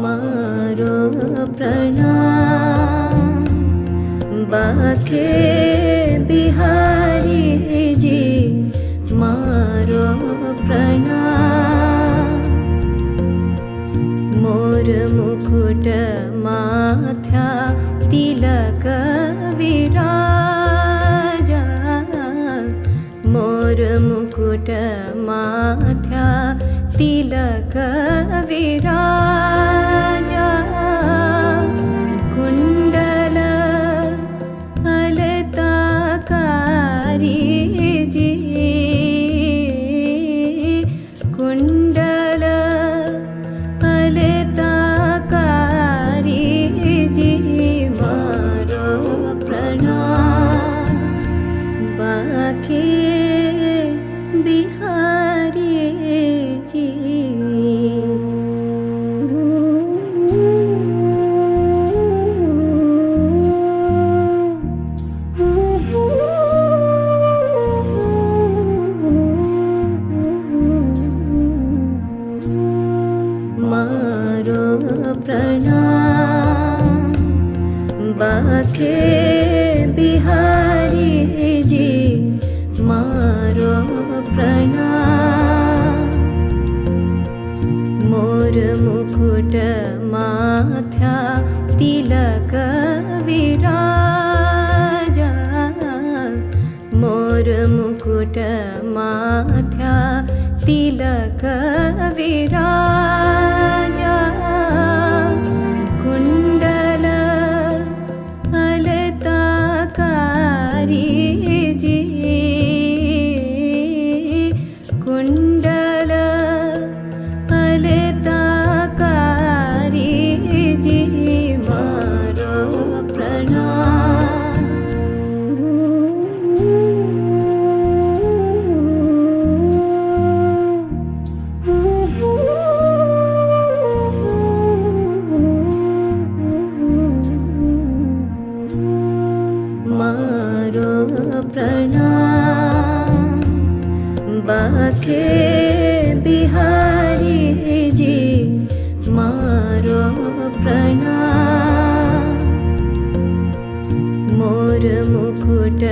मारो प्रणाम बाके बिहारी जी मारो प्रणाम। मोर मुकुट माथ्या तिलक विराजा, मोर मुकुट माथ्या तिलक विराजा। कुंडल अलताकारी जी, कुंडल अलताकारी जी मारो प्रणाम बाके बिहारी जी। मारो प्रणाम बाके बिहारी जी मारो प्रणाम। मोर मुकुट माथ्या तिलक विराजा, मोर मुकुट माथ्या तिलक विराजा। कुंडल अलताकारी जी, कुंडल अलताकारी जी मारो प्रणाम। मारो प्रणाम बाके बिहारी जी मारो प्रणाम। मोर मुकुट